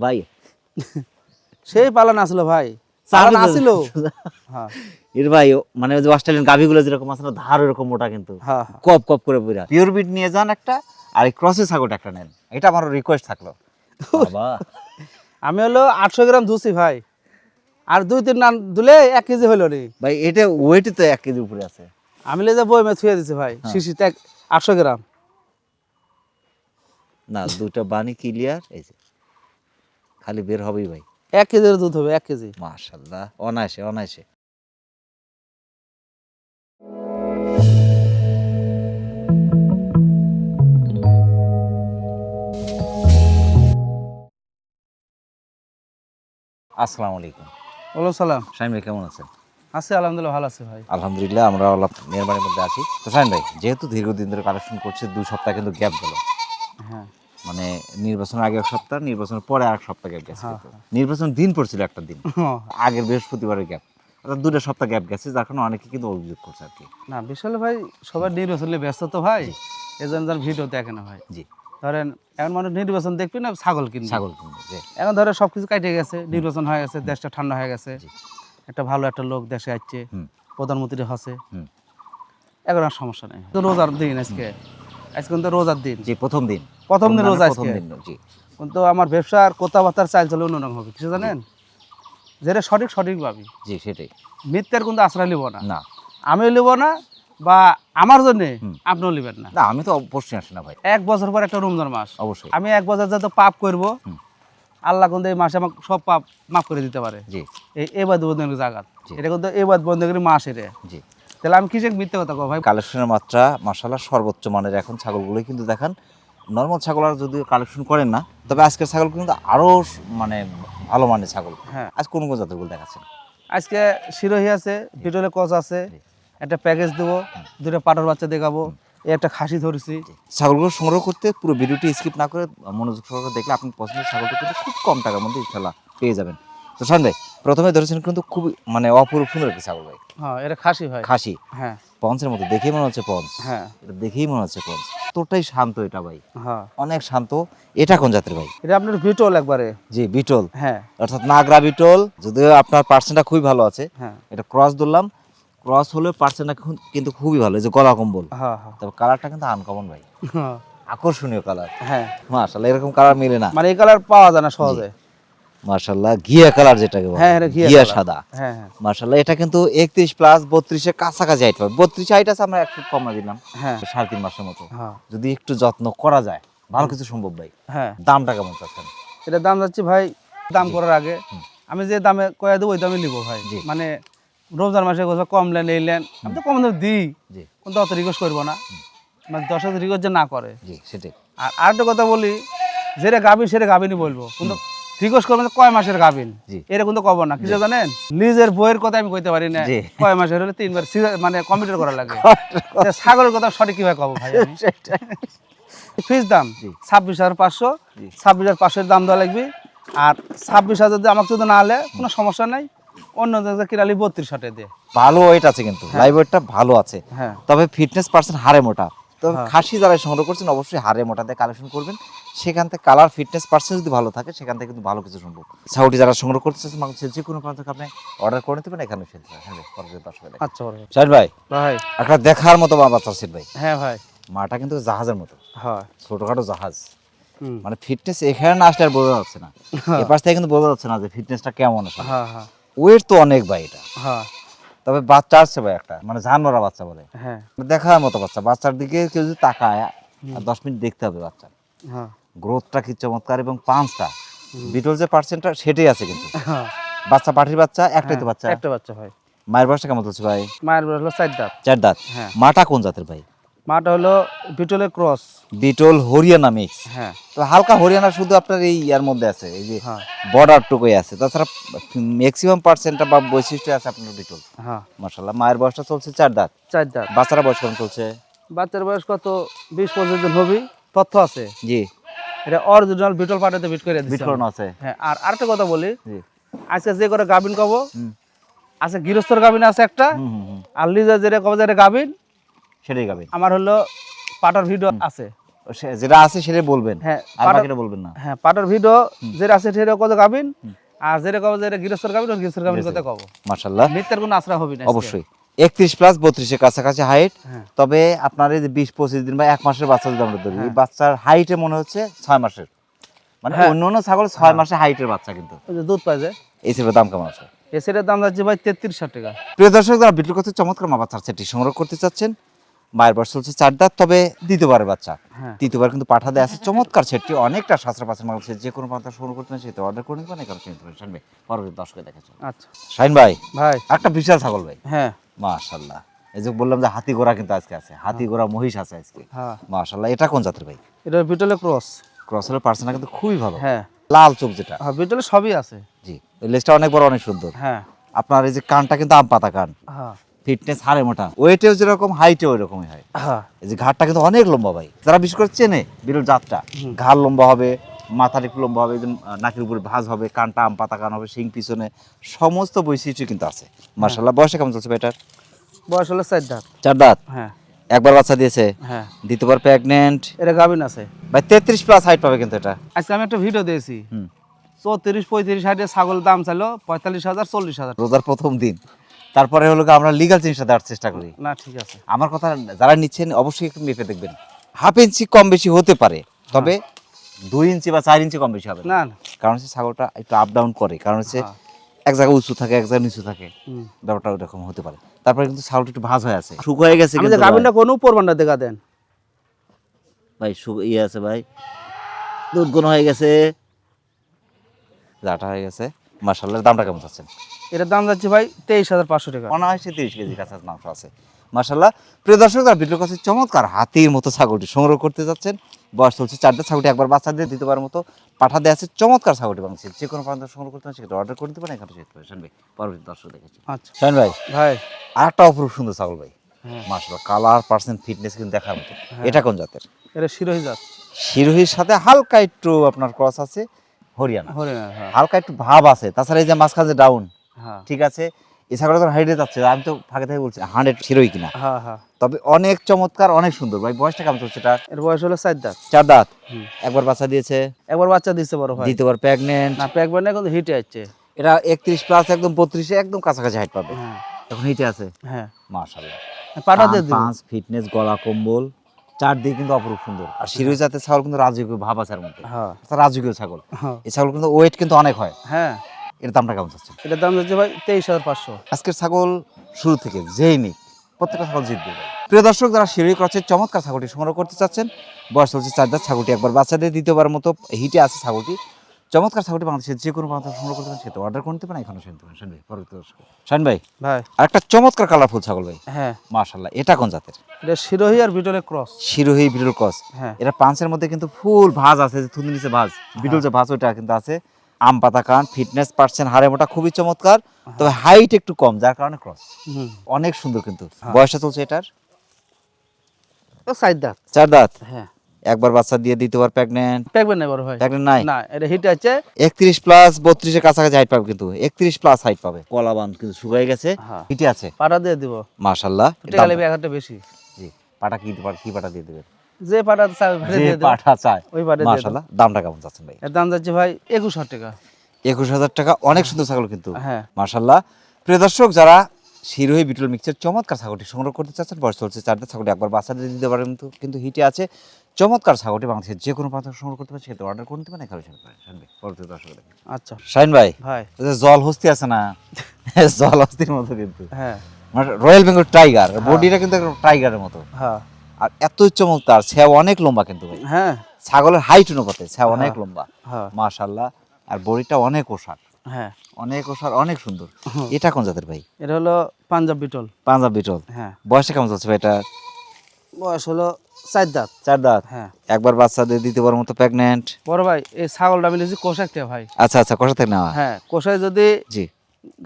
ভাই সেই পালান আসলো ভাই, পালান আসিল। হ্যাঁ এর ভাই মানে ওই যে অস্ট্রেলিয়ান গাভিগুলো যেরকম আছে না, ধার এরকম মোটা, কিন্তু হ্যাঁ কপ কপ করে পুরা পিওর বিট নিয়ে যান একটা, আর এই ক্রসের ছাগলটা একটা নেন, এটা আমার রিকোয়েস্ট থাকলো। বাবা আমি হলো 800 গ্রাম ধুছি ভাই, আর 2-3 রান দিলে 1 কেজি হলো রে ভাই, এটা ওয়েটই তো 1 কেজির উপরে আছে। আমি লেজে বইমে থুয়ে দিছি ভাই, হ্যাঁ। শিশিতে 800 গ্রাম। না, দুটো বানি ক্লিয়ার, এই যে খালি বের হবেই ভাই। 1 কেজির দুধ হবে, 1 কেজি। মাশাআল্লাহ, অনায়াসে অনায়াসে। আসসালামু আলাইকুম। ওয়ালাইকুম সালাম। শাহিন ভাই কেমন আছেন? আছি আলহামদুলিল্লাহ, ভালো আছে ভাই। আলহামদুলিল্লাহ, আমরা আল্লাহ মেহরবানির মধ্যে আছি। তো শাহিন ভাই, যেহেতু দীর্ঘদিন ধরে কালেকশন করছে, 2 সপ্তাহ কিন্তু গ্যাপ গেল, হ্যাঁ মানে নির্বাচনের আগে 1 সপ্তাহ, নির্বাচনের পরে আর 1 সপ্তাহ গ্যাপ গেছে। হ্যাঁ, কিন্তু নির্বাচন দিন পড়ছিল একটা দিন, হ্যাঁ। আগের বৃহস্পতিবারের গ্যাপ, অর্থাৎ 2 সপ্তাহ গ্যাপ গেছে, যার কারণে অনেকে কিন্তু অভিযোগ করছে আর কি। না বিশাল ভাই, সবার নির্বাচন নিয়ে ব্যস্ত তো ভাই, এজন্য ভিডিও দেখে না ভাই। জি, ধরেন এখন মানুষ নির্বাচন দেখবি না, ছাগল কিনবে। ছাগল কিনবে, জি এখন ধরে সবকিছু কাটে গেছে, নির্বাচন হয়ে গেছে, দেশটা ঠান্ডা হয়ে গেছে, জি। একটা ভালো একটা লোক দেশে আসছে, হুম প্রধানমন্ত্রী হচ্ছে, হুম। এখন আর সমস্যা নেই। তো রোজার দিন আজকে, আজকে কিন্তু রোজার দিন, জি, প্রথম দিন রোজা প্রথম আজকে। দিন, জি কিন্তু আমার ব্যবসার কথাবার্তার চাল চলে অন্যরকম হবে, কিছু জানেন, যেটা সঠিক সঠিক ভাবি, জি, সেটাই। মিথ্যার কিন্তু আশ্রয় নিব না, না আমিও নিব না, বা আমার জন্য হুম। আপনিও নেবেন না। না, আমি তো অবশ্যই আসি না ভাই, 1 বছর পর একটা রমজান মাস, অবশ্যই। আমি 1 বছর যত পাপ করব, হুম। আল্লাহ কিন্তু এই মাসে আমাকে সব পাপ মাফ করে দিতে পারে। জি এই এবাদ বন্ধের জায়গাত, জি। এটা কিন্তু এবাদ বন্ধের মাস এটা। জি। তাহলে আমি কিসে মিথ্যে কথা কব ভাই? কালেকশনের মাত্রা মাশাআল্লাহ সর্বোচ্চ মানের এখন ছাগলগুলোই কিন্তু দেখান। নর্মাল ছাগল আর যদিও কালেকশন করেন না, তবে আজকের ছাগল কিন্তু আরো মানে ভালো মানের ছাগল। হ্যাঁ, আজ কোন কোন জাতের গুলো দেখাচ্ছেন? আজকে শিরোহী আছে, বিটলে কচ আছে, জি। একটা প্যাকেজ দেবো, 2টা পাটার বাচ্চা দেখাবো, এই একটা খাসি ধরেছি। ছাগলগুলো সংগ্রহ করতে পুরো ভিডিওটি স্কিপ না করে মনোযোগ সহকারে দেখলে আপনি পছন্দের ছাগলটা কিন্তু খুব কম টাকার মধ্যে ইনশাআল্লাহ পেয়ে যাবেন। তো শান ভাই, প্রথমে ধরেছেন কিন্তু খুবই মানে অপরূপ সুন্দর একটি ছাগল ভাই, হ্যাঁ এটা খাসি ভাই। খাসি হ্যাঁ পঞ্চের মতো, দেখেই মনে হচ্ছে পঞ্চ। হ্যাঁ এটা দেখেই মনে হচ্ছে পঞ্চ, তোরটাই শান্ত এটা ভাই, হ্যাঁ, অনেক শান্ত। এটা কোন জাতের ভাই? এটা আপনার বিটল একবারে। জি, বিটল, হ্যাঁ অর্থাৎ নাগরা বিটল। যদিও আপনার পার্সেন্টটা খুবই ভালো আছে, হ্যাঁ এটা ক্রস ধরলাম, ক্রস হলে পার্সেন্টটা কিন্তু খুবই ভালো, এই যে গলা কম্বল। হ্যাঁ হ্যাঁ তবে কালারটা কিন্তু আনকমন ভাই, হ্যাঁ, আকর্ষণীয় কালার। হ্যাঁ মাশাআল্লাহ, এরকম কালার মিলে না। মানে এই কালার পাওয়া যায় না সহজে। মাশাআল্লাহ, ঘিয়া কালার যেটাকে বলে, হ্যাঁ এটা ঘিয়া কালার। সাদা। হ্যাঁ হ্যাঁ মাশাআল্লাহ, এটা কিন্তু 31 প্লাস 32 এর কাছাকাছি হাইট পাবে। 32 হাইট আছে, আমরা একটু কমা দিলাম, হ্যাঁ 3.5 মাসের মতো। হ্যাঁ যদি একটু যত্ন করা যায়, ভালো কিছু সম্ভব ভাই। হ্যাঁ। দামটা কেমন চাচ্ছেন? এটা দাম যাচ্ছে ভাই, দাম জি। করার আগে হুম। আমি যে দামে কয়ে দেবো ওই দামে নিবো ভাই। জি। মানে রমজান মাসে কোথাও কম লেন এই লেন, আমি তো কম দাম দিই, জি কিন্তু অত রিকোয়েস্ট করবো না, মানে 10 রিকোয়েস্ট যে না করে। জি, সেটাই। আর আরেকটা কথা বলি, যেটা গাভিন সেটা গাভিনই বলবো, কিন্তু রিকোয়েস্ট করবেন কয় মাসের গাভিন, জি। এটা কিন্তু কব না। কিছু জানেন, লিজের বইয়ের কথা আমি কইতে পারি না, জি। কয় মাসের হলে 3 বার মানে কম্পিউটার করা লাগে। তা ছাগলের কথা সঠিক কিভাবে কব ভাই আমি? ফিস দাম জি। 26,500, জি। 26,500 দাম দেওয়া লাগবে। আর 26,000 যদি আমাকে যদি না হলে কোনো সমস্যা নাই, অন্য জায়গায় কিনালি 32,000 দিয়ে। ভালো ওয়েট আছে কিন্তু, হ্যাঁ। লাইভ ওয়েটটা ভালো আছে, হ্যাঁ তবে ফিটনেস পার্সেন্ট হাড়ে মোটা। তবে হ্যাঁ। খাসি যারা সংগ্রহ করছেন অবশ্যই হাড়ে মোটা দিয়ে কালেকশন করবেন, সেখান থেকে কালার ফিটনেস পার্সেন্ট যদি ভালো থাকে সেখান থেকে কিন্তু ভালো কিছু সম্ভব। ছাগলটি যারা সংগ্রহ করতেছেন বাংলাদেশের যে কোনো প্রান্ত থেকে আপনি অর্ডার করে নিতে পারেন, এখানে ফেলতে পারেন। হ্যাঁ ভাই, পরবর্তী দর্শক দেখেন। আচ্ছা ভাই। শাহিদ ভাই, ভাই একটা দেখার মতো বাচ্চা আছে ভাই, হ্যাঁ ভাই মাটা কিন্তু জাহাজের মতো, হ্যাঁ ছোটখাটো জাহাজ। হুম মানে ফিটনেস এখানে না আসলে আর বোঝা যাচ্ছে না, এপাশ থেকে কিন্তু বোঝা যাচ্ছে না যে ফিটনেসটা কেমন আসলে। হ্যাঁ হ্যাঁ ওয়েট তো অনেক ভাই এটা, হ্যাঁ তবে বাচ্চা আসছে ভাই একটা, মানে জানোয়ারা বাচ্চা বলে, হ্যাঁ দেখার মতো বাচ্চা। বাচ্চার দিকে কেউ যদি তাকায় আর 10 মিনিট দেখতে হবে বাচ্চা, হ্যাঁ গ্রোথটা কি চমৎকার, এবং পাঁচটা বিটল যে পার্সেন্টটা সেটাই আছে কিন্তু। হ্যাঁ, বাচ্চা পাঠির বাচ্চা, একটাই তো বাচ্চা। একটা বাচ্চা ভাই। মায়ের বয়সটা কেমন চলছে ভাই? মায়ের বয়স হলো 4 দাঁত। 4 দাঁত। হ্যাঁ। মাটা কোন জাতের ভাই? মাটা হলো বিটলের ক্রস। Beetle Haryana mix. হ্যাঁ তো হালকা হরিয়ানা শুধু আপনার এই ইয়ার মধ্যে আছে, এই যে হ্যাঁ বর্ডার টুকুই আছে, তাছাড়া ম্যাক্সিমাম পার্সেন্টটা বা বৈশিষ্ট্য আছে আপনার বিটল। হ্যাঁ মাশাআল্লাহ, মায়ের বয়সটা চলছে 4 দাঁত। 4 দাঁত। বাচ্চারা বয়স কেমন চলছে? বাচ্চার বয়স কত, 20-25 দিন হবি, তথ্য আছে। জি, এটা অরিজিনাল বিটল পাটাতে বিট করে বিট দিচ্ছি। করানো আছে। হ্যাঁ, আর আরেকটা কথা বলি, জি। আজকে যে করে গাবিন কব হুম আছে, গৃহস্থর গাবিন আছে একটা, হুম হুম। আর লিজা যেটা কব যে গাবিন, সেটাই গাবে। আমার হলো পাটার ভিডিও আছে। যেটা আছে সেটাই বলবেন, হ্যাঁ আর বাকিটা বলবেন না। হ্যাঁ পাটার ভিডিও যেটা আছে সেটা কত গাবিন, আর যেটা কব যেটা গৃহস্থর গাবিন ওর গৃহস্থর গাবিন কত কব। মাশাআল্লাহ, মিথ্যার কোনো আশ্রয় হবে না। অবশ্যই 31 প্লাস 32 এর কাছাকাছি হাইট। হ্যাঁ। তবে আপনার এই যে 20-25 দিন বা 1 মাসের বাচ্চা যদি আমরা ধরি, এই হ্যাঁ। বাচ্চার হাইটে মনে হচ্ছে 6 মাসের, মানে হ্যাঁ। অন্য ছাগল 6 মাসে হাইটের বাচ্চা কিন্তু। ওই যে দুধ পায় যে এই সেটার দাম কেমন আছে? এই সেটার দাম যাচ্ছে ভাই 33,000 টাকা। প্রিয় দর্শক, যারা বিটল করতে চমৎকার মা বাচ্চার সেটটি সংগ্রহ করতে চাচ্ছেন, মায়ের বয়স চলছে 4 দাঁত, তবে দ্বিতীয়বারের বাচ্চা, হ্যাঁ। তৃতীয়বার কিন্তু পাঠা দেয় আছে চমৎকার সেটটি, অনেকটা সাশ্রয় পাচ্ছেন মানুষের। যে কোনো পাঠা সংগ্রহ করতে সেটা অর্ডার করে নিতে পারেন, এখানে চিনতে পারেন। শাইন ভাই পরবর্তী দর্শকে দেখাচ্ছেন। আচ্ছা শাইন ভাই, ভাই একটা বিশাল ছাগল ভাই, হ্যাঁ মাশাআল্লাহ। এই যে বললাম যে হাতি ঘোড়া কিন্তু আজকে আছে, হাতি ঘোড়া মহিষ আছে আজকে, হ্যাঁ মাশাআল্লাহ। এটা কোন জাতের ভাই? এটা বিটলে ক্রস। ক্রসের পার্সেন্টটা কিন্তু খুবই ভালো, হ্যাঁ লাল চোখ যেটা। হ্যাঁ বিটলে সবই আছে। জি, এই লেজটা অনেক বড়, অনেক সুন্দর। হ্যাঁ আপনার এই যে কানটা কিন্তু আম পাতা কান, হ্যাঁ ফিটনেস হাড়ে মোটা, ওয়েটেও যেরকম হাইটেও ওইরকমই হয়। হ্যাঁ এই যে ঘাটটা কিন্তু অনেক লম্বা ভাই, যারা বিশেষ করে চেনে বিরল জাতটা, ঘাড় লম্বা হবে, মাথার একটু লম্বা হবে, এই যে নাকের উপরে ভাঁজ হবে, কানটা আম পাতা কান হবে, শিং পিছনে, সমস্ত বৈশিষ্ট্য কিন্তু আছে মাশাআল্লাহ। বয়সে কেমন চলছে ভাই এটার? বয়স হলো 4 দাঁত। 4 দাঁত, হ্যাঁ একবার বাচ্চা দিয়েছে, হ্যাঁ দ্বিতীয়বার প্রেগনেন্ট এটা গাবিন আছে ভাই। 33 প্লাস হাইট পাবে কিন্তু এটা। আজকে আমি একটা ভিডিও দিয়েছি, হুম। 34-35 হাইটের ছাগল দাম চাইলো 45,000-40,000। রোজার প্রথম দিন, তারপরে হলো আমরা লিগ্যাল জিনিসটা দেওয়ার চেষ্টা করি। না ঠিক আছে, আমার কথা যারা নিচ্ছেন অবশ্যই একটু মেপে দেখবেন, হাফ ইঞ্চি কম বেশি হতে পারে, তবে 2 ইঞ্চি বা 4 ইঞ্চি কম বেশি হবে না। না না কারণ হচ্ছে ছাগলটা একটু আপ ডাউন করে, কারণ হচ্ছে হ্যাঁ। এক জায়গায় উঁচু থাকে, এক জায়গায় নিচু থাকে, হুম। ব্যাপারটা ওরকম হতে পারে। তারপরে কিন্তু ছাগলটা একটু ভাঁজ হয়ে আছে, শুক হয়ে গেছে আমি যে কিন্তু গাবিনটা কোনো পরবানটা দেখা দেন ভাই, ইয়ে আছে ভাই, দুধ গুণ হয়ে গেছে, জাটা হয়ে গেছে মাশাআল্লাহ। দামটা কেমন চাচ্ছেন? এটার দাম যাচ্ছে ভাই 23,500 টাকা। অনায়াসে 30 কেজি কাছাকাছি মাংস আছে মাশাআল্লাহ। প্রিয় দর্শক, যারা ভিডিওর কাছে চমৎকার হাতির মতো ছাগলটি সংগ্রহ করতে যাচ্ছেন, বয়স চলছে 4 দাঁত, ছাগলটি একবার বাচ্চা দিয়ে দ্বিতীয়বার মতো পাঠা দেওয়া আছে চমৎকার ছাগলটি বাংলাদেশে। যে কোনো প্রান্ত সংগ্রহ করতে পারেন, সেটা অর্ডার করে দিতে পারেন, এখানে যেতে পারেন। শাইন ভাই পরবর্তী দর্শক দেখেছি। আচ্ছা শাইন ভাই, ভাই আর একটা অপরূপ সুন্দর ছাগল ভাই, হ্যাঁ মাশাআল্লাহ, কালার পার্সেন্ট ফিটনেস কিন্তু দেখার মতো। এটা কোন জাতের? এটা শিরোহী জাত। শিরোহীর সাথে হালকা একটু আপনার ক্রস আছে, হরিয়ানা, হরিয়ানা হ্যাঁ হালকা একটু ভাব আছে। তাছাড়া এই যে মাঝখানে যে ডাউন, হ্যাঁ ঠিক আছে, এই ছাগলটা তো হাইটে যাচ্ছে, আমি তো ফাঁকে থেকে বলছি 100 শিরোহী কিনা, হ্যাঁ হ্যাঁ তবে অনেক চমৎকার, অনেক সুন্দর ভাই। বয়সটা কেমন চলছে এটা? এর বয়স হলো 4 দাঁত। 4 দাঁত, হুম। একবার বাচ্চা দিয়েছে, একবার বাচ্চা দিচ্ছে বড় ভাই, দ্বিতীয়বার প্রেগনেন্ট। না প্যাকবার না কিন্তু হিটে আসছে। এটা 31 প্লাস একদম 32 এ একদম কাছাকাছি হাইট পাবে, হ্যাঁ এখন হিটে আছে হ্যাঁ মাশাআল্লাহ। পাটা দিয়ে দিব। পাঁচ ফিটনেস, গলা কম্বল, চারদিকে কিন্তু অপরূপ সুন্দর। আর শিরোহী জাতের ছাগল কিন্তু রাজকীয় ভাব আছে এর মধ্যে, হ্যাঁ রাজকীয় ছাগল। হ্যাঁ এই ছাগল কিন্তু ওয়েট কিন্তু অনেক হয়। হ্যাঁ এর দামটা কেমন চাচ্ছেন? এটার দাম যাচ্ছে ভাই 23,500। আজকের ছাগল শুরু থেকে যেই নিক প্রত্যেকটা ছাগল জিতবে ভাই। প্রিয় দর্শক, যারা শিরোহী ক্রসের চমৎকার ছাগলটি সংগ্রহ করতে চাচ্ছেন, বয়স চলছে 4 দাঁত, ছাগলটি একবার বাচ্চা দিয়ে দ্বিতীয়বার মতো হিটে আছে ছাগলটি, চমৎকার ছাগলটি বাংলাদেশের যে কোনো প্রান্ত সংগ্রহ করতে পারেন, সেটা অর্ডার করতে পারেন, এখানে শুনতে পারেন। শাইন ভাই পরবর্তী দর্শক। শাইন ভাই, ভাই আরেকটা চমৎকার কালারফুল ছাগল ভাই, হ্যাঁ মাশাআল্লাহ। এটা কোন জাতের? এটা শিরোহী আর বিটলের ক্রস। Sirohi beetle cross. হ্যাঁ এটা পাঁচের মধ্যে কিন্তু ফুল ভাঁজ আছে, যে থুতনির নিচে ভাঁজ, বিটল যে ভাঁজ ওইটা কিন্তু আছে। আম পাতা কান, ফিটনেস পার্সেন্ট হাড়ে মোটা, খুবই চমৎকার, তবে হাইট একটু কম, যার কারণে ক্রস। হুম অনেক সুন্দর কিন্তু। বয়সটা চলছে এটার? ও 4 দাঁত। 4 দাঁত, হ্যাঁ একবার বাচ্চা দিয়ে দ্বিতীয়বার প্রেগনেন্ট। প্যাকবার না বড় ভাই, প্রেগনেন্ট নাই? না এটা হিটে আছে। 31 প্লাস 32 এর কাছাকাছি হাইট পাবে কিন্তু, 31 প্লাস হাইট পাবে। কলা বান কিন্তু শুকিয়ে গেছে, হ্যাঁ হিটে আছে পাটা দিয়ে দিব। মাশাআল্লাহ। এটা গেলে একটা বেশি। জি, পাটা কি কি পাটা দিয়ে দিবেন? যে পাটা চাই যে দিয়ে দেব, পাটা চায় ওই পাটা দিয়ে দেব। মাশাআল্লাহ। দামটা কেমন চাচ্ছেন ভাই? এর দাম যাচ্ছে ভাই 21,000 টাকা। 21,000 টাকা, অনেক সুন্দর ছাগল কিন্তু হ্যাঁ মাশাআল্লাহ। প্রিয় দর্শক, যারা শিরোহী বিটল মিক্সের চমৎকার ছাগলটি সংগ্রহ করতে চাচ্ছেন, বয়স চলছে 4 দাঁত, ছাগলটি একবার বাচ্চা দিয়ে দিতে পারেন কিন্তু হিটে আছে চমৎকার ছাগলটি বাংলাদেশের যে কোনো প্রান্ত সংগ্রহ করতে পারেন, সেটা অর্ডার করে নিতে পারেন, এখানে শুনতে পারেন। শাইন ভাই পরবর্তী দর্শক দেখেন। আচ্ছা শাইন ভাই, ভাই ওই যে জল হস্তি আছে না, জল হস্তির মতো কিন্তু, হ্যাঁ মানে রয়্যাল বেঙ্গল টাইগার, বডিটা কিন্তু টাইগারের মতো, হ্যাঁ আর এত চমৎকার, ছায়া অনেক লম্বা কিন্তু ভাই, হ্যাঁ ছাগলের হাইট অনুপাতে ছায়া অনেক লম্বা হ্যাঁ মাশাআল্লাহ। আর বডিটা অনেক ওষার, হ্যাঁ অনেক ওষার, অনেক সুন্দর। এটা কোন জাতের ভাই? এটা হলো পাঞ্জাব বিটল। পাঞ্জাব বিটল। হ্যাঁ বয়সে কেমন চলছে ভাই এটা? বয়স হলো 4 দাঁত। 4 দাঁত, হ্যাঁ একবার বাচ্চা দিয়ে দ্বিতীয়বার মতো প্রেগনেন্ট। বড় ভাই এই ছাগলটা মিলেছি কোষাক থেকে ভাই। আচ্ছা আচ্ছা, কষা থেকে নেওয়া? হ্যাঁ কোষায় যদি জি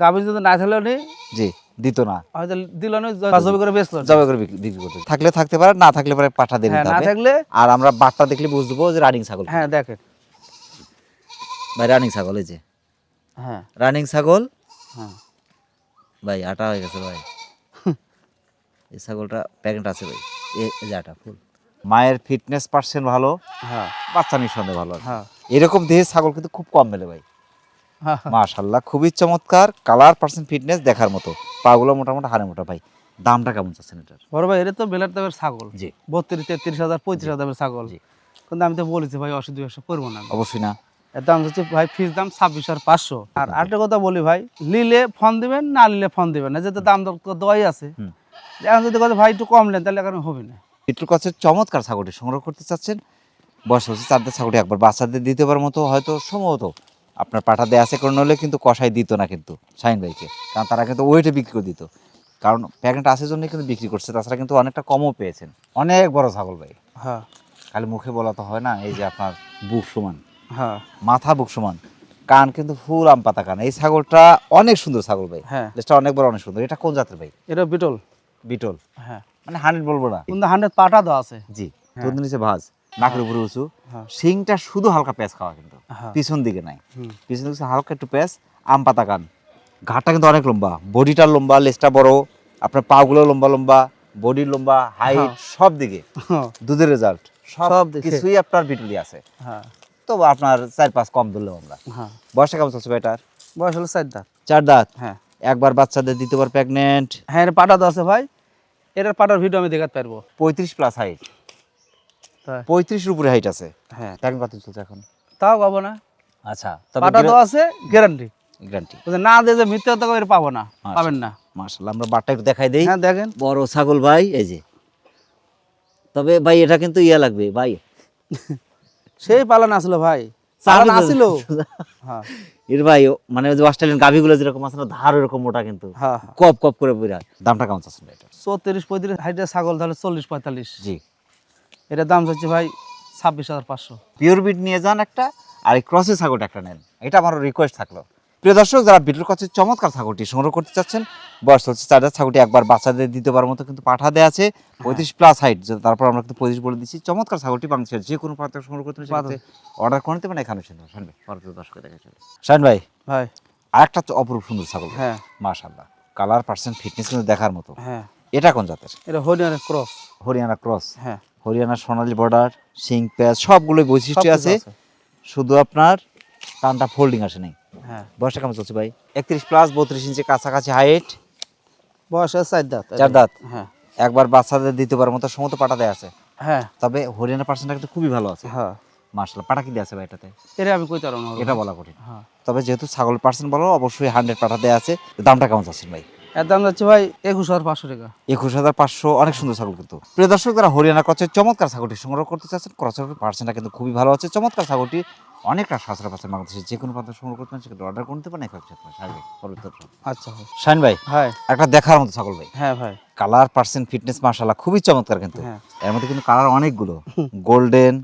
গাভী যদি না থাকলে নি জি, দিত না, হয়তো দিল না জবে করে বেচলো না। জবাই করে বিক্রি করতে, থাকলে থাকতে পারে, না থাকলে পরে পাঠা দিয়ে হ্যাঁ দিতে না হবে। থাকলে আর আমরা বাটটা দেখলে বুঝবো যে রানিং ছাগল। হ্যাঁ দেখেন ভাই রানিং ছাগল, এই যে হ্যাঁ রানিং ছাগল হ্যাঁ ভাই, আটা হয়ে গেছে ভাই। এই ছাগলটা প্রেগনেন্ট আছে ভাই, এই যে আটা ফুল মায়ের ফিটনেস পার্সেন্ট ভালো, হ্যাঁ বাচ্চা নিঃসন্দেহে ভালো আছে। হ্যাঁ এরকম দেহে ছাগল কিন্তু খুব কম মেলে ভাই। হ্যাঁ মাশাআল্লাহ, খুবই চমৎকার কালার, পার্সেন্ট, ফিটনেস দেখার মতো, পাগুলো মোটামুটি হাড়ে মোটা ভাই। দামটা কেমন চাচ্ছেন এটার? বড় ভাই এটা তো বেলার দামের ছাগল, জি 32-33 হাজার 35 হাজার দামের ছাগল, জি। কিন্তু আমি তো বলেছি ভাই অসুবিধা ব্যবসা করবো না। অবশ্যই না। এর দাম হচ্ছে ভাই ফিস দাম 26,500। আর আরেকটা কথা বলি ভাই, নিলে ফোন দিবেন, না নিলে ফোন দিবেন না, যেহেতু দাম তো দেওয়াই আছে। হুম। এখন যদি কথা ভাই একটু কম নেন তাহলে এখন হবে না। বিটল ক্রসের চমৎকার ছাগলটি সংগ্রহ করতে চাচ্ছেন, বয়স হচ্ছে 4 দাঁত ছাগলটি একবার বাচ্চাদের দ্বিতীয়বার মতো হয়তো সম্ভবত আপনার পাঠা দেয়া আছে করে নলে কিন্তু কষাই দিত না কিন্তু শাহিন ভাইকে, কারণ তারা কিন্তু ওয়েটে বিক্রি করে দিত, কারণ প্যাকেট আছে জন্য কিন্তু বিক্রি করছে, তাছাড়া কিন্তু অনেকটা কমও পেয়েছেন। অনেক বড় ছাগল ভাই, হ্যাঁ খালি মুখে বলা তো হয় না। এই যে আপনার বুক সমান, হ্যাঁ মাথা বুক সমান, কান কিন্তু ফুল আম পাতা কান। এই ছাগলটা অনেক সুন্দর ছাগল ভাই, হ্যাঁ লেজটা অনেক বড়, অনেক সুন্দর। এটা কোন জাতের ভাই? এটা বিটল। বিটল, হ্যাঁ মানে 100 বলবো না, কিন্তু 100 পাটা দেওয়া আছে। জি। হ্যাঁ। দুধ নিচে ভাজ, নাকের উপরে উঁচু, হ্যাঁ শিংটা শুধু হালকা পেঁচ খাওয়া কিন্তু, হ্যাঁ পিছন দিকে নাই, হুম, পিছন দিকে হালকা একটু পেঁচ, আম পাতা কান। ঘাটটা কিন্তু অনেক লম্বা, বডিটা লম্বা, লেজটা বড়, আপনার পাগুলো লম্বা লম্বা, বডি লম্বা, হাইট, সব দিকে দুধের রেজাল্ট, সব সব দিকে। কিছুই আপনার বিটলি আছে। হ্যাঁ তো আপনার 4-5 কম ধরলেও আমরা। হ্যাঁ বয়সটা কেমন চলছে ভাই এটার? বয়স হলো 4 দাঁত। 4 দাঁত, হ্যাঁ একবার বাচ্চাদের দ্বিতীয়বার প্রেগনেন্ট, হ্যাঁ এর পাটা দেওয়া আছে ভাই, এটার পাটার ভিডিও আমি দেখাতে পারবো। 35 প্লাস হাইট, তাই 35 এর উপরে হাইট আছে। হ্যাঁ প্রেগনেন্ট কত চলছে এখন? তাও পাবো না, আচ্ছা, পাটা দেওয়া আছে গ্যারান্টি। গ্যারান্টি। না দিয়ে যে মিথ্যা কথা এর পাবো না, পাবেন না। মাশাআল্লাহ, আমরা বাটটা একটু দেখাই দেই। হ্যাঁ দেখেন বড় ছাগল ভাই, এই যে। তবে ভাই এটা কিন্তু ইয়া লাগবে ভাই, সেই পালান আসলো ভাই, পালান আসিল। হ্যাঁ এর ভাই মানে ওই যে অস্ট্রেলিয়ান গাভিগুলো যেরকম আছে না, ধার এরকম মোটা কিন্তু, হ্যাঁ কপ কপ করে বইরা। দামটা কেমন চাচ্ছেন ভাই এটা? 34-35 হাইটের ছাগল তাহলে 40-45। জি। এটার দাম হচ্ছে ভাই 26,500। পিওর বিট নিয়ে যান একটা, আর এই ক্রসের ছাগলটা একটা নেন, এটা আমার রিকোয়েস্ট থাকলো। প্রিয় দর্শক, যারা বিটল ক্রসের চমৎকার ছাগলটি সংগ্রহ করতে চাচ্ছেন, বয়স হচ্ছে 4 দাঁত, ছাগলটি একবার বাচ্চাদের দ্বিতীয়বার মতো কিন্তু পাঠা দেয়া আছে, 35 প্লাস হাইট, তারপর আমরা কিন্তু 25 বলে দিচ্ছি। চমৎকার ছাগলটি বাংলাদেশের যে কোনো প্রান্ত সংগ্রহ করতে অর্ডার করে নিতে পারেন এখানে। শাহিন ভাই, পরবর্তী দর্শকে দেখা যাবে। শাহিন ভাই, ভাই আরেকটা অপরূপ সুন্দর ছাগল, হ্যাঁ মাশাআল্লাহ, কালার, পার্সেন্ট, ফিটনেস কিন্তু দেখার মতো। হ্যাঁ এটা কোন জাতের? এটা হরিয়ানার ক্রস। হরিয়ানা ক্রস, হ্যাঁ হরিয়ানা সোনালী বর্ডার, সিং প্যাচ সবগুলোই বৈশিষ্ট্য সব কিছু আছে, শুধু আপনার কানটা ফোল্ডিং আসে নাই। হ্যাঁ বয়সটা কেমন চলছে ভাই? 31 প্লাস, 32 ইঞ্চি কাছাকাছি হাইট, বয়স 4 দাঁত। 4 দাঁত, হ্যাঁ একবার বাচ্চাদের দ্বিতীয়বার মতো সমত পাটা দেয়া আছে। হ্যাঁ তবে হরিয়ানা পার্সেন্টটা কিন্তু খুবই ভালো আছে। হ্যাঁ মাশাআল্লাহ, পাটা কি দেয়া আছে ভাই এটাতে? এটা আমি কইতে পারবো না। এটা বলা কঠিন। হ্যাঁ তবে যেহেতু ছাগল পার্সেন্ট ভালো, অবশ্যই 100 পাটা দেয়া আছে। দামটা কেমন চাচ্ছেন ভাই? এর দাম যাচ্ছে ভাই 21,500 টাকা। 21,500, অনেক সুন্দর ছাগল কিন্তু। প্রিয় দর্শক, যারা হরিয়ানা ক্রসের চমৎকার ছাগলটি সংগ্রহ করতে চাচ্ছেন, ক্রসের পার্সেন্টটা কিন্তু খুবই ভালো আছে। চমৎকার ছাগলটি অনেকটা সাশ্রয় পাচ্ছেন বাংলাদেশের যে কোনো প্রান্ত সংগ্রহ করতে পারেন, সেক্ষেত্রে অর্ডার করতে পারেন। আচ্ছা ভাই। শাহিন ভাই, ভাই একটা দেখার মতো ছাগল ভাই, হ্যাঁ ভাই কালার, পার্সেন্ট, ফিটনেস মাশাআল্লাহ খুবই চমৎকার কিন্তু। হ্যাঁ এর মধ্যে কিন্তু কালার অনেকগুলো, গোল্ডেন,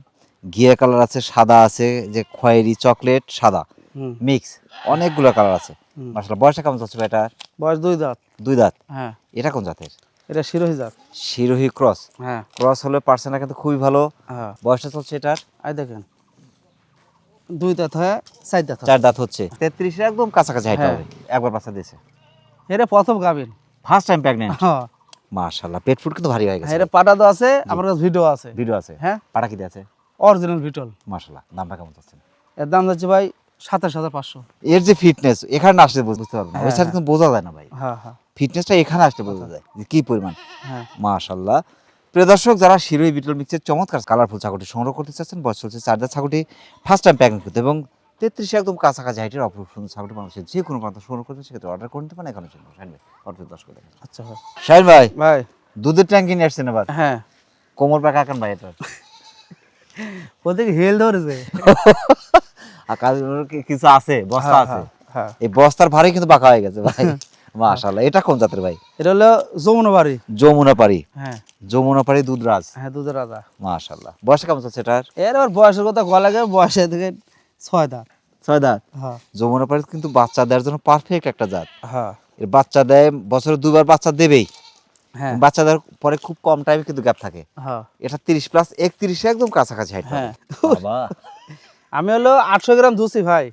ঘিয়া কালার আছে, সাদা আছে, যে খয়েরি, চকলেট, সাদা হুম মিক্স, অনেকগুলো কালার আছে হুম। মাশাআল্লাহ। বয়সটা কেমন চলছে ভাই এটার? বয়স 2 দাঁত। 2 দাঁত। হ্যাঁ এটা কোন জাতের? এটা শিরোহী জাত। শিরোহী ক্রস। হ্যাঁ ক্রস হলে পার্সেন্টটা কিন্তু খুবই ভালো। হ্যাঁ বয়সটা চলছে এটার? আই দেখেন 2 দাঁত হয় 4 দাঁত হয়। 4 দাঁত হচ্ছে, 33 এর একদম কাছাকাছি হাইট হ্যাঁ। হবে। একবার বাচ্চা দিয়েছে, এটা প্রথম গাবিন। First time pregnant. হ্যাঁ মাশাআল্লাহ, পেট ফুড কিন্তু ভারী হয়ে গেছে। এটা পাটা দেওয়া আছে, আমার কাছে ভিডিও আছে। ভিডিও আছে, হ্যাঁ পাটা কি দিয়ে আছে? Original VTOL. মাশাআল্লাহ, দামটা কেমন চাচ্ছেন? এর দাম যাচ্ছে ভাই 27,500। এর যে ফিটনেস, এখানে না আসলে বুঝতে পারবেন না, ওই হ্যাঁ, সাইড কিন্তু বোঝা যায় না ভাই। হ্যাঁ হ্যাঁ ফিটনেসটা এখানে আসলে বোঝা যায় যে কি পরিমাণ। হ্যাঁ মাশাআল্লাহ। প্রিয় দর্শক, যারা শিরোহী বিটল মিক্সের চমৎকার কালারফুল ছাগলটি সংগ্রহ করতে চাচ্ছেন, বয়স চলছে 4 দাঁত, ছাগলটি ফার্স্ট টাইম প্যাকিং করতে, এবং 33 একদম কাছাকাছি হাইটের অপরূপ সুন্দর ছাগলটি মানুষের যে কোনো প্রান্ত সংগ্রহ করতে, সেক্ষেত্রে অর্ডার করে নিতে পারেন এখানে। শাহিন ভাই, পরবর্তী দর্শক দেখেন। আচ্ছা ভাই। শাহিন ভাই, ভাই দুধের ট্যাঙ্কি নিয়ে আসছেন এবার, হ্যাঁ কোমর পাকা কান ভাই এটা। ওদিকে হেল ধরেছে। আর কাজ কিছু আছে, বস্তা আছে, হ্যাঁ এই বস্তার ভারী কিন্তু বাঁকা হয়ে গেছে ভাই। মাশাআল্লাহ, এটা কোন জাতের ভাই? এটা হলো যমুনাবাড়ি। যমুনাপাড়ি। হ্যাঁ যমুনাপাড়ি দুধরাজ। হ্যাঁ দুধের রাজা। মাশাআল্লাহ, বয়স কেমন চলছে এটার? এর আবার বয়সের কথা কয়া লাগে, বয়সের দিকে 6 দাঁত। 6 দাঁত। হ্যাঁ যমুনাপাড়ি কিন্তু বাচ্চা দেওয়ার জন্য পারফেক্ট একটা জাত। হ্যাঁ এর বাচ্চা দেয়, বছরে 2 বার বাচ্চা দেবেই। হ্যাঁ বাচ্চা দেওয়ার পরে খুব কম টাইমে কিন্তু গ্যাপ থাকে। হ্যাঁ এটা 30 প্লাস, 31 এ একদম কাছাকাছি হাইট। হ্যাঁ। বাবা, আমি হলো 800 গ্রাম ধুছি ভাই,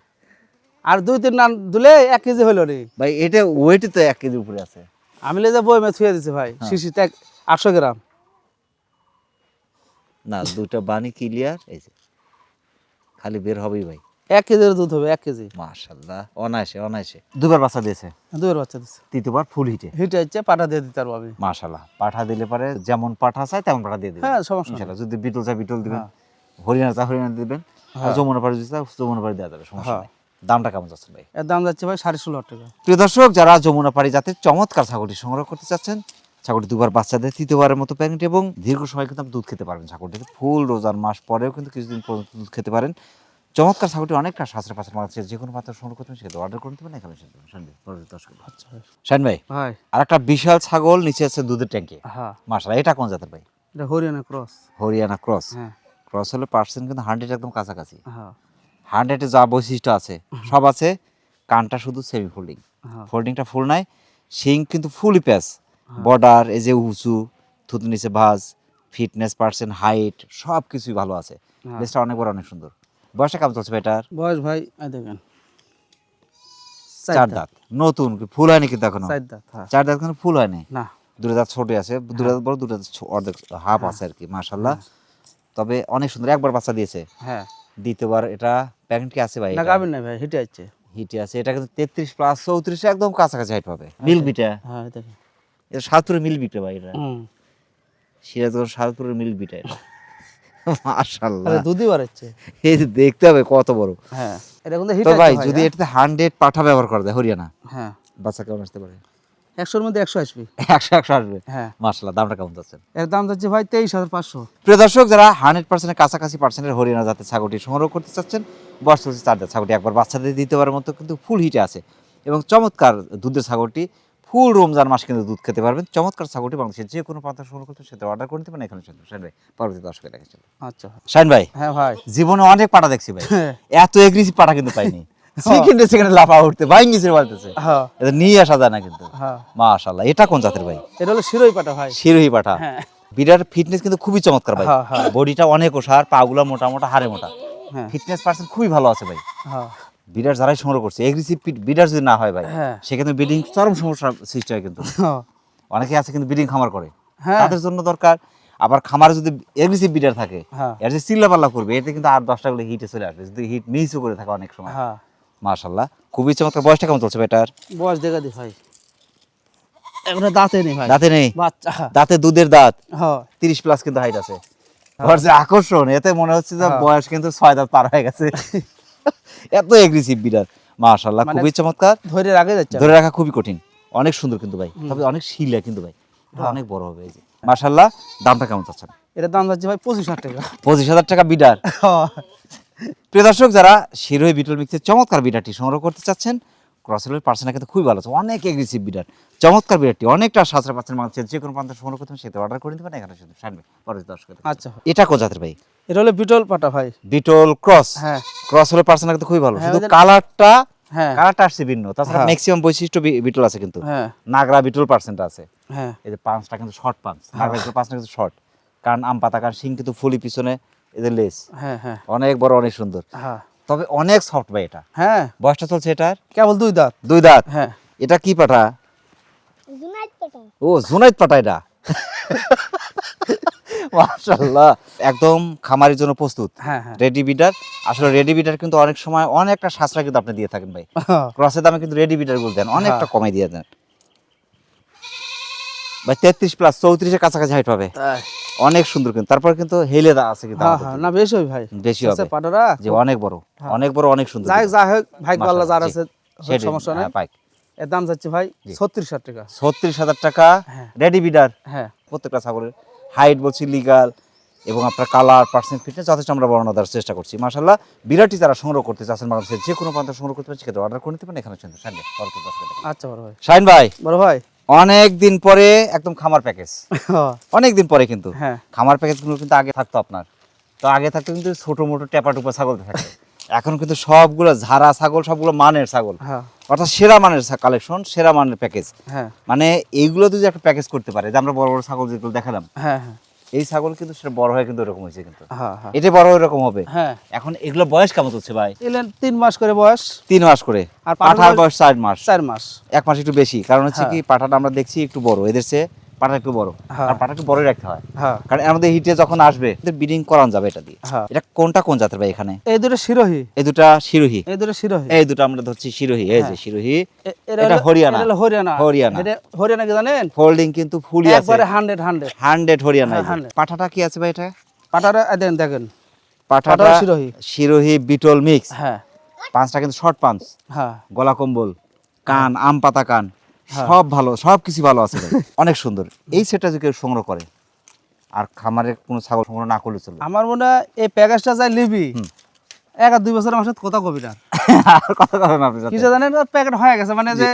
আর 2-3 রান দিলে 1 কেজি হইলো নি ভাই এটা ওয়েটই তো 1 কেজির উপরে আছে। আমি লেজে বই মে থুয়ে দিছি ভাই, শিশিতে 800 গ্রাম। না দুটো বানি ক্লিয়ার, এই যে খালি বের হবেই ভাই। 1 কেজির দুধ হবে, 1 কেজি। মাশাআল্লাহ, অনায়াসে অনায়াসে দুবার বাচ্চা দিয়েছে, দুধের বাচ্চা দিচ্ছে। তৃতীয়বার ফুল হিটে। হিটে হচ্ছে পাঠা দিয়ে দিতে পারবো আমি। মাশাআল্লাহ, পাঠা দিলে পারে যেমন পাঠা চাই তেমন পাঠা দিয়ে দিবেন। হ্যাঁ, সমস্যা নেই। ইনশাআল্লাহ, যদি বিটল চাই বিটল দিবেন, হ্যাঁ। হরিয়ানা চা হরিয়ানা দিবেন, আর হ্যাঁ। যমুনা পাড়ি যদি চাই যমুনা পাড়ি দেওয়া যাবে, সমস্যা হ্যাঁ। নেই। দামটা কেমন যাচ্ছে ভাই? এর দাম যাচ্ছে ভাই 16.5 টাকা। প্রিয় দর্শক, যারা যমুনা পাড়ি জাতের চমৎকার ছাগলটি সংগ্রহ করতে চাচ্ছেন, ছাগলটি দুবার বাচ্চা দেয়, তৃতীয়বারের মতো প্রেগনেন্ট এবং দীর্ঘ সময় কিন্তু আপনি দুধ খেতে পারবেন। ছাগলটিতে ফুল রোজার মাস পরেও কিন্তু কিছুদিন পর্যন্ত দুধ খেতে পারেন। চমৎকার ছাগলটি অনেকটা সাঁচরা পাঁচের মাছ, যে কোনো পাত্র সংগ্রহ করতে সেটা অর্ডার করতে পারেন এখানে। আচ্ছা ভাই। শাহিন ভাই, ভাই আর একটা বিশাল ছাগল নিচে আছে দুধের ট্যাঙ্কে। হ্যাঁ, মাশাআল্লাহ, এটা কোন জাতের ভাই? এটা হরিয়ানা ক্রস। হরিয়ানা ক্রস। হ্যাঁ ক্রস হলে পার্সেন্ট কিন্তু 100 একদম কাছাকাছি। হ্যাঁ 100-এ যা বৈশিষ্ট্য আছে সব আছে, কানটা শুধু সেমি ফোল্ডিং, হ্যাঁ ফোল্ডিংটা ফুল নাই, শিং কিন্তু ফুলি প্যাচ, বর্ডার এই যে উঁচু, থুতু নিচে ভাঁজ, ফিটনেস পার্সেন্ট, হাইট সব কিছুই ভালো আছে। হ্যাঁ। লেজটা অনেক বড়, অনেক সুন্দর। বয়সটা কেমন চলছে ভাই এটার? বয়স ভাই এই দেখেন 4 দাঁত, নতুন ফুল হয়নি কিন্তু এখনো। 4 দাঁত। হ্যাঁ 4 দাঁত কিন্তু ফুল হয়নি, না 2 দাঁত ছোট আছে, 2 দাঁত বড়, 2 দাঁত অর্ধেক হাফ আছে আর কি। মাশাআল্লাহ, তবে অনেক সুন্দর। একবার বাচ্চা দিয়েছে, হ্যাঁ দ্বিতীয়বার এটা প্যাকেট কি আছে ভাই? না গাবেন না ভাই, হিটে আছে। হিটে আছে, এটা কিন্তু 33 প্লাস 34 একদম কাছাকাছি হাইট পাবে। মিল বিটা, হ্যাঁ এই দেখেন। এটা সাতপুরের মিল বিটা ভাই, এটা হুম, সিরাজগঞ্জ সাতপুরের মিল বিটা এটা। মাশাআল্লাহ, আরে দুধই বাড়ছে। এই যে দেখতে হবে কত বড়। হ্যাঁ এটা কিন্তু হিট তো আছে ভাই, ভাই। যদি এটাতে 100 পাঠা ব্যবহার করা যায় হরিয়ানা, হ্যাঁ বাচ্চা কেমন আসতে পারে? 100-এর মধ্যে 100 আসবে। 100 আসবে। হ্যাঁ মাশাআল্লাহ, দামটা কেমন যাচ্ছে? এর দাম যাচ্ছে ভাই 23,500। প্রিয় দর্শক, যারা 100% কাছাকাছি পার্সেন্টের হরিয়ানা জাতের ছাগলটি সংগ্রহ করতে চাচ্ছেন, বয়স চলছে 4 দাঁত, ছাগলটি একবার বাচ্চাদের দ্বিতীয়বারের মতো কিন্তু ফুল হিটে আছে এবং চমৎকার দুধের ছাগলটি, ফুল রমজান মাস কিন্তু দুধ খেতে পারবেন। চমৎকার ছাগলটি বাংলাদেশের যে কোনো প্রান্ত সংগ্রহ করতে সেটা অর্ডার করে নিতে পারেন এখানে। শাহিন ভাই, পরবর্তী দর্শকে দেখেছেন। আচ্ছা শাহিন ভাই, হ্যাঁ ভাই জীবনে অনেক পাটা দেখছি ভাই, হ্যাঁ এত এগ্রেসিভ পাটা কিন্তু পাইনি। সেকেন্ডে সেকেন্ডে লাফা উঠতে ভাঙ্গিছে বলতেছে, হ্যাঁ এটা নিয়ে আসা যায় না কিন্তু। হ্যাঁ মাশাআল্লাহ, এটা কোন জাতের ভাই? এটা হলো শিরোই পাটা ভাই। শিরোহী পাঠা। হ্যাঁ বিড়ার ফিটনেস কিন্তু খুবই চমৎকার ভাই, হ্যাঁ, হ্যাঁ। বডিটা অনেক ওষার, পাগুলা মোটা মোটা, হাড়ে মোটা, হ্যাঁ ফিটনেস পার্সেন্ট খুবই ভালো আছে ভাই। হ্যাঁ বিড়ার যারাই সংগ্রহ করছে, এগ্রেসিভ বিড়ার যদি না হয় ভাই, হ্যাঁ সেক্ষেত্রে ব্রিডিং চরম সমস্যা সৃষ্টি হয় কিন্তু। হ্যাঁ, অনেকে আছে কিন্তু ব্রিডিং খামার করে, হ্যাঁ তাদের জন্য দরকার। আবার খামারে যদি এগ্রেসিভ বিড়ার থাকে, হ্যাঁ এর যে চিল্লাপাল্লা করবে, এতে কিন্তু আর 10টা গুলো হিটে চলে আসবে, যদি হিট মিসও করে থাকে অনেক সময়। হ্যাঁ মাশাআল্লাহ, খুবই চমৎকার। বয়সটা কেমন চলছে ভাই এটার? বয়স দেখা দি ভাই, এখনো দাঁতে নেই ভাই, দাঁতে নেই, বাচ্চা। দাঁতে দুধের দাঁত, হ্যাঁ 30 প্লাস কিন্তু হাইট আছে। ওর যে আকর্ষণ, এতে মনে হচ্ছে যে হ্যাঁ। বয়স কিন্তু 6 দাঁত পার হয়ে গেছে। এত এগ্রেসিভ বিড়াল, মাশাআল্লাহ, মানে খুবই চমৎকার। ধরে আগে যাচ্ছে। ধরে রাখা খুবই কঠিন, অনেক সুন্দর কিন্তু ভাই, তবে অনেক শিলা কিন্তু ভাই, এটা হ্যাঁ। অনেক বড় হবে এই যে। মাশাআল্লাহ, দামটা কেমন চাচ্ছেন? এটার দাম যাচ্ছে ভাই 25,000 টাকা। 25,000 টাকা বিডার। হ্যাঁ প্রিয় দর্শক, যারা শিরোহী বিটল মিক্সের চমৎকার বিডারটি সংগ্রহ করতে চাচ্ছেন, ক্রসেলের পার্সেন্ট কিন্তু খুবই ভালো আছে, অনেক এগ্রেসিভ বিডার, চমৎকার বিডারটি অনেকটা সাঁতরা পাচ্ছেন মানুষের যে কোনো প্রান্ত সংগ্রহ করতে সেটা অর্ডার করে দিতে পারেন এখানে শুধু। শানবে পরবর্তী দর্শক। আচ্ছা এটা কোন জাতের ভাই? এটা হলো বিটল পাটা ভাই। বিটল ক্রস। হ্যাঁ ক্রস হলে পার্সেন্ট কিন্তু খুবই ভালো, হ্যাঁ, শুধু ওদের- কালারটা, হ্যাঁ কালারটা আসছে ভিন্ন, তাছাড়া হ্যাঁ। ম্যাক্সিমাম বৈশিষ্ট্য বিটল আছে কিন্তু। হ্যাঁ নাগরা বিটল পার্সেন্ট আছে, হ্যাঁ এই যে পাঁচটা কিন্তু শর্ট পাঁচ, নাগরা বিটল পাঁচটা কিন্তু শর্ট, কারণ আম পাতা, কারণ শিং কিন্তু ফুলি পিছনে, এদের লেস হ্যাঁ হ্যাঁ অনেক বড়, অনেক সুন্দর, হ্যাঁ তবে অনেক সফট ভাই এটা। হ্যাঁ বয়সটা চলছে এটার কেবল 2 দাঁত। 2 দাঁত। হ্যাঁ এটা কি পাঠা? জুনাইদ পাটা। ও জুনাইদ পাঠা এটা। মাশাআল্লাহ, একদম খামারের জন্য প্রস্তুত, হ্যাঁ হ্যাঁ রেডি বিডার। আসলে রেডি বিডার কিন্তু অনেক সময় অনেকটা সাশ্রয় কিন্তু আপনি দিয়ে থাকেন ভাই, হ্যাঁ, ক্রসের দামে কিন্তু রেডি বিডার গুলো দেন অনেকটা হ্যাঁ। কমাই দিয়ে দেন ভাই। 33 প্লাস 34 এর কাছাকাছি হাইট হবে, তাই। অনেক সুন্দর কিন্তু। তারপর কিন্তু হেলে দা আছে কিন্তু হ্যাঁ আমাদের হ্যাঁ দিকে। না বেশি হবে ভাই, বেশি আছে হবে, পাটারা যে অনেক বড়, হ্যাঁ। অনেক বড়, অনেক সুন্দর। যাই যা হোক ভাগ্য আল্লাহ যার মাশাআল্লাহ, আছে, সেটাই, সমস্যা নেই। হ্যাঁ, পাইক। এর দাম যাচ্ছে ভাই জি। 36,000 টাকা। 36,000 টাকা হ্যাঁ রেডি বিডার। হ্যাঁ প্রত্যেকটা ছাগলের হাইট বলছি লিগাল এবং আপনার কালার, পার্সেন্ট, ফিটনেস যথেষ্ট আমরা বর্ণনা দেওয়ার চেষ্টা করছি। মাশাআল্লাহ, বিরাটি যারা সংগ্রহ করতে চাচ্ছেন বাংলাদেশের যে কোনো প্রান্ত সংগ্রহ করতে পারেন, সেক্ষেত্রে অর্ডার করে নিতে পারেন এখানে শুনতে। শাহিন ভাই, পরবর্তী দর্শকে দেখেন। আচ্ছা বড় ভাই, শাহিন ভাই, বড় ভাই। অনেক দিন পরে একদম খামার প্যাকেজ, হ্যাঁ অনেক দিন পরে কিন্তু হ্যাঁ খামার প্যাকেজগুলো কিন্তু আগে থাকতো আপনার, তো আগে থাকতো কিন্তু ছোট মোটো টেপা টুপা ছাগল থাকতো, এখন কিন্তু সবগুলো ঝাড়া ছাগল, সবগুলো মানের ছাগল, হ্যাঁ অর্থাৎ সেরা মানের কালেকশন, সেরা মানের প্যাকেজ। হ্যাঁ মানে এইগুলো যদি একটা প্যাকেজ করতে পারে, যে আমরা বড় বড় ছাগল যেগুলো দেখালাম, হ্যাঁ হ্যাঁ এই ছাগল কিন্তু সেটা বড় হয় কিন্তু এরকম হয়েছে কিন্তু, হ্যাঁ হ্যাঁ এটা বড় এরকম হবে। হ্যাঁ এখন এগুলো বয়স কেমন চলছে ভাই? এলেন 3 মাস করে বয়স, 3 মাস করে, আর পাঠার বয়স 4 মাস, 4 মাস। 1 মাস একটু বেশি, কারণ হচ্ছে হ্যাঁ। কি পাঠাটা আমরা দেখছি একটু বড়, এদের চেয়ে পাটা একটু বড়, হ্যাঁ। আর পাটা একটু বড়ই রাখতে হয়, হ্যাঁ কারণ আমাদের হিটে যখন আসবে ব্রিডিং করানো যাবে এটা দিয়ে। হ্যাঁ। এটা কোনটা কোন জাতের ভাই এখানে? এই দুটো শিরোহী, এই দুটা শিরোহী, এই দুটো শিরোহী। এই দুটো আমরা ধরছি শিরোহী, এই যে হ্যাঁ। শিরোহী। এরা এটা হলো- হরিয়ানা। এটা হলো হরিয়ানা। হরিয়ানা। এটা হরিয়ানা কি জানেন? ফোল্ডিং কিন্তু ফুলই আছে, একবারে 100 100 হরিয়ানা। হ্যাঁ, এই যে। 100 পাঠাটা কি আছে ভাই এটা? পাটারা দেখেন দেখেন, পাঠাটা পাটারা শিরোহী। শিরোহী বিটল মিক্স। হ্যাঁ পাঁচটা কিন্তু শর্ট পাঁচ, হ্যাঁ গলা কম্বল, কান, আম পাতা কান, হ্যাঁ। সব ভালো, সব কিছু ভালো আছে ভাই। অনেক সুন্দর। এই সেটটা যদি কেউ সংগ্রহ করে আর খামারে কোনো ছাগল সংগ্রহ না করলে চলবে। আমার মনে হয় এই প্যাকেজটা যাই লিবি, হুম। 1 আর 2 বছর আমার সাথে কথা কবি না। আর কথা বলেন আপনি সাথে। কিছু জানেন, প্যাকেট হয়ে গেছে, মানে যে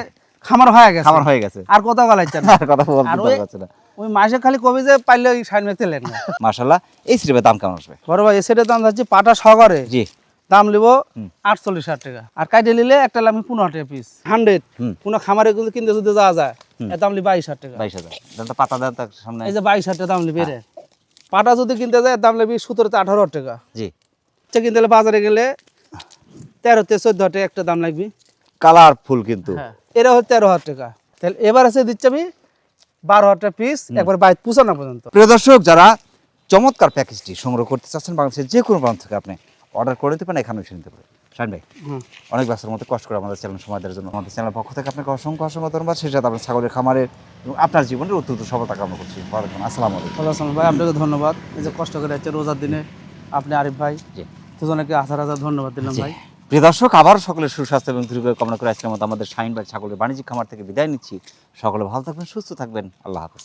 খামার হয়ে গেছে, খামার হয়ে গেছে, আর কথা বলাইছেন না। আর কথা বলতে আর ওই- পারছে না। ওই মাসে খালি কবি যে পাইলে ওই সাইন মেখতে লেন না। মাশাআল্লাহ। এই সিরিপের দাম কেমন আসবে? বড় ভাই এসেটের দাম যাচ্ছে পাটা সহকারে জি, দাম লিব হুম। 48,000 টাকা, আর কাইটে নিলে একটা লামি 15 টাকা পিস 100। হুম। কোনো খামারে কিন্তু কিনতে যদি যাওয়া যায় হুম। এর দাম লি 22,000 টাকা। 22,000। দেন তো পাতা দেন তার সামনে। এই যে 22,000 টাকা দাম লিবি রে। পাটা যদি কিনতে যায় এর দাম লিবি 17-18 টাকা। জি, এটা কিনতে গেলে বাজারে গেলে 13-14 টাকা একটা দাম লাগবে। কালারফুল কিন্তু। হ্যাঁ, এরা হচ্ছে 13,000 টাকা। তাহলে এবার আছে দিচ্ছি আমি 12,000 টাকা পিস, একবার 22 পর্যন্ত। প্রিয় দর্শক, যারা চমৎকার প্যাকেজটি সংগ্রহ করতে চাচ্ছেন বাংলাদেশের যে কোনো প্রান্ত থেকে আপনি অর্ডার করে নিতে পারেন, এখানেও এসে নিতে পারেন। শাহিন ভাই, হুম। অনেক ব্যস্ততার মধ্যে কষ্ট করে আমাদের চ্যানেল সময় দেওয়ার জন্য আমাদের চ্যানেলের পক্ষ থেকে আপনাকে অসংখ্য অসংখ্য ধন্যবাদ। সেই সাথে আপনার ছাগলের খামারের এবং আপনার জীবনের অত্যন্ত সফলতা কামনা করছি। ভালো থাকুন। আসসালামু আলাইকুম। ভালো আছেন ভাই, আপনাকে ধন্যবাদ। এই যে কষ্ট করে যাচ্ছে রোজার দিনে আপনি আরিফ ভাই জি। দুজনকে হাজার হাজার ধন্যবাদ দিলাম জি। ভাই। প্রিয় দর্শক, আবার সকলের সুস্বাস্থ্য এবং দীর্ঘায়ু কামনা করে আজকের মতো আমাদের শাহিন ভাই ছাগলের বাণিজ্যিক খামার থেকে বিদায় নিচ্ছি। সকলে ভালো থাকবেন, সুস্থ থাকবেন। আল্লাহ হাফেজ।